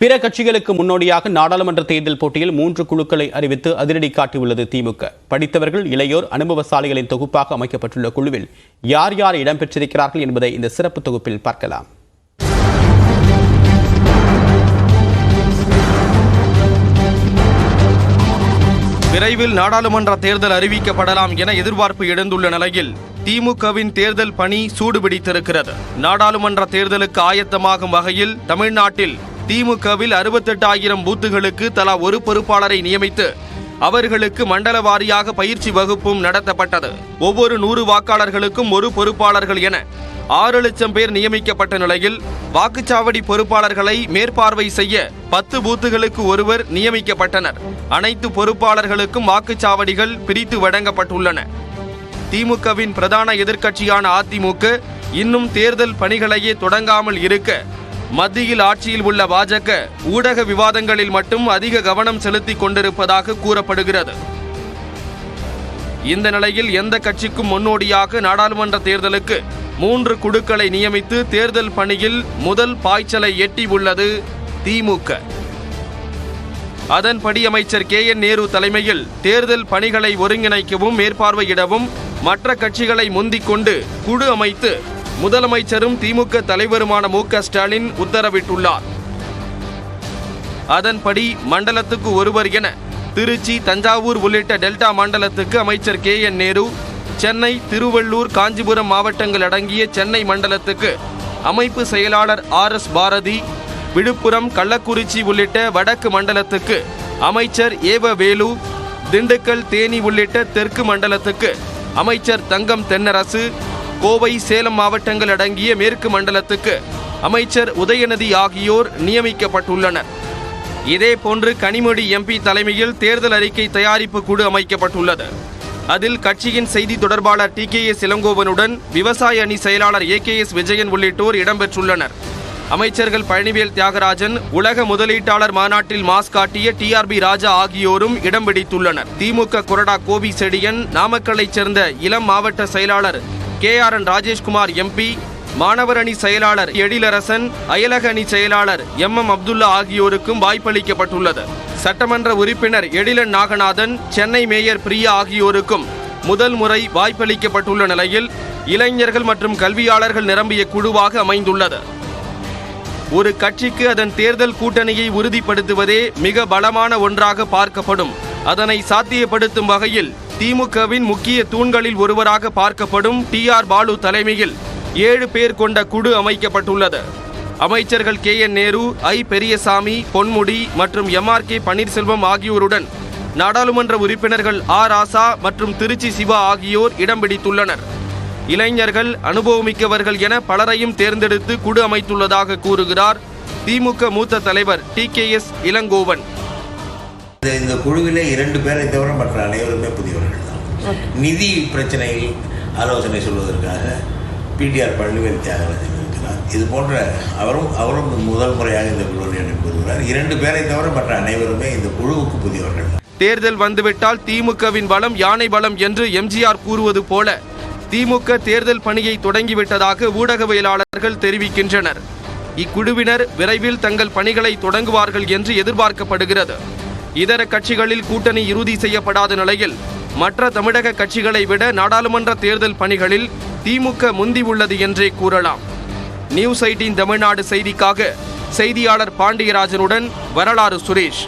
பிற கட்சிகளுக்கு முன்னோடியாக நாடாளுமன்ற தேர்தல் போட்டியில் 3 குழுக்களை அறிவித்து அதிரடி காட்டியுள்ளது திமுக. படித்தவர்கள், இளையோர், அனுபவசாலிகளின் தொகுப்பாக அமைக்கப்பட்டுள்ள குழுவில் யார் யார் இடம்பெற்றிருக்கிறார்கள் என்பதை இந்த சிறப்பு தொகுப்பில் பார்க்கலாம். விரைவில் நாடாளுமன்ற தேர்தல் அறிவிக்கப்படலாம் என எதிர்பார்ப்பு எழுந்துள்ள நிலையில் திமுகவின் தேர்தல் பணி சூடுபிடித்திருக்கிறது. நாடாளுமன்ற தேர்தலுக்கு ஆயத்தமாகும் வகையில் தமிழ்நாட்டில் திமுகவில் 68,000 பூத்துகளுக்கு தலா ஒரு பொறுப்பாளரை நியமித்து அவர்களுக்கு மண்டல வாரியாக பயிற்சி வகுப்பும் நடத்தப்பட்டது. ஒவ்வொரு 100 வாக்காளர்களுக்கும் ஒரு பொறுப்பாளர்கள் என 6 லட்சம் பேர் நியமிக்கப்பட்ட நிலையில் வாக்குச்சாவடி பொறுப்பாளர்களை மேற்பார்வை செய்ய 10 பூத்துகளுக்கு ஒருவர் நியமிக்கப்பட்டனர். அனைத்து பொறுப்பாளர்களுக்கும் வாக்குச்சாவடிகள் பிரித்து வழங்கப்பட்டுள்ளன. திமுகவின் பிரதான எதிர்க்கட்சியான அதிமுக இன்னும் தேர்தல் பணிகளையே தொடங்காமல் இருக்க, மத்தியில் ஆட்சியில் உள்ள பாஜக ஊடக விவாதங்களில் மட்டும் அதிக கவனம் செலுத்திக் கொண்டிருப்பதாக கூறப்படுகிறது. இந்த நிலையில் எந்த கட்சிக்கும் முன்னோடியாக நாடாளுமன்ற தேர்தலுக்கு 3 குழுக்களை நியமித்து தேர்தல் பணியில் முதல் பாய்ச்சலை எட்டி உள்ளது திமுக. அதன்படி அமைச்சர் KN நேரு தலைமையில் தேர்தல் பணிகளை ஒருங்கிணைக்கவும் மேற்பார்வையிடவும் மற்ற கட்சிகளை முந்திக் கொண்டு குழு அமைத்து முதலமைச்சரும் திமுக தலைவருமான MK ஸ்டாலின் உத்தரவிட்டுள்ளார். அதன்படி மண்டலத்துக்கு ஒருவர் என திருச்சி, தஞ்சாவூர் உள்ளிட்ட டெல்டா மண்டலத்துக்கு அமைச்சர் KN நேரு, சென்னை, திருவள்ளூர், காஞ்சிபுரம் மாவட்டங்கள் அடங்கிய சென்னை மண்டலத்துக்கு அமைப்பு செயலாளர் RS பாரதி, விழுப்புரம், கள்ளக்குறிச்சி உள்ளிட்ட வடக்கு மண்டலத்துக்கு அமைச்சர் ஏவ வேலு, திண்டுக்கல், தேனி உள்ளிட்ட தெற்கு மண்டலத்துக்கு அமைச்சர் தங்கம் தென்னரசு, கோவை, சேலம் மாவட்டங்கள் அடங்கிய மேற்கு மண்டலத்துக்கு அமைச்சர் உதயநிதி ஆகியோர் நியமிக்கப்பட்டுள்ளனர். இதேபோன்று கனிமொழி MP தலைமையில் தேர்தல் அறிக்கை தயாரிப்பு குழு அமைக்கப்பட்டுள்ளது. அதில் கட்சியின் செய்தி தொடர்பாளர் TKS இளங்கோவனுடன் விவசாய அணி செயலாளர் AKS விஜயன் உள்ளிட்டோர் இடம்பெற்றுள்ளனர். அமைச்சர்கள் பழனிவேல் தியாகராஜன், உலக முதலீட்டாளர் மாநாட்டில் மாஸ் காட்டிய TRB ராஜா ஆகியோரும் இடம் பிடித்துள்ளனர். திமுக கொறடா கோபி செடியன், நாமக்கல்லைச் சேர்ந்த இளம் மாவட்ட செயலாளர் KRN ராஜேஷ்குமார் MP, மாணவர் அணி செயலாளர் எழிலரசன், அயலக அணி செயலாளர் MM அப்துல்லா ஆகியோருக்கும் வாய்ப்பளிக்கப்பட்டுள்ளது. சட்டமன்ற உறுப்பினர் எழிலன் நாகநாதன், சென்னை மேயர் பிரியா ஆகியோருக்கும் முதல் முறை வாய்ப்பளிக்கப்பட்டுள்ள நிலையில் இளைஞர்கள் மற்றும் கல்வியாளர்கள் நிரம்பிய குழுவாக அமைந்துள்ளது. ஒரு கட்சிக்கு அதன் தேர்தல் கூட்டணியை உறுதிப்படுத்துவதே மிக பலமான ஒன்றாக பார்க்கப்படும். அதனை சாத்தியப்படுத்தும் வகையில் திமுகவின் முக்கிய தூண்களில் ஒருவராக பார்க்கப்படும் TR பாலு தலைமையில் 7 பேர் கொண்ட குழு அமைக்கப்பட்டுள்ளது. அமைச்சர்கள் KN நேரு, I பெரியசாமி, பொன்முடி மற்றும் MRK பன்னீர்செல்வம் ஆகியோருடன் நாடாளுமன்ற உறுப்பினர்கள் ராசா மற்றும் திருச்சி சிவா ஆகியோர் இடம் பிடித்துள்ளனர். இளைஞர்கள், அனுபவமிக்கவர்கள் என பலரையும் தேர்ந்தெடுத்து குழு அமைத்துள்ளதாக கூறுகிறார் திமுக மூத்த தலைவர் TKS இளங்கோவன். இந்த குழுவிலே 2 பேரை தவிர மற்ற அனைவருமே புதியவர்கள் தான். நிதி பிரச்சனையில் ஆலோசனை சொல்வதற்காக PTR பழனிவேல் தியாகராஜன் இருக்கிறார். இது போன்ற அவரும் முதல் முறையாக இந்த குழுவில் இடம்பெறுகிறார். 2 பேரை தவிர மற்ற அனைவருமே இந்த குழுவுக்கு புதியவர்கள். தேர்தல் வந்துவிட்டால் திமுகவின் பலம் யானை பலம் என்று MGR கூறுவது போல திமுக தேர்தல் பணியை தொடங்கிவிட்டதாக ஊடகவியலாளர்கள் தெரிவிக்கின்றனர். இக்குழுவினர் விரைவில் தங்கள் பணிகளை தொடங்குவார்கள் என்று எதிர்பார்க்கப்படுகிறது. இதர கட்சிகளில் கூட்டணி இறுதி செய்யப்படாத நிலையில் மற்ற தமிழக கட்சிகளை விட நாடாளுமன்ற தேர்தல் பணிகளில் திமுக முந்தி உள்ளது என்றே கூறலாம். நியூஸ் 18 தமிழ்நாடு செய்திக்காக செய்தியாளர் பாண்டியராஜனுடன் வரலாறு சுரேஷ்.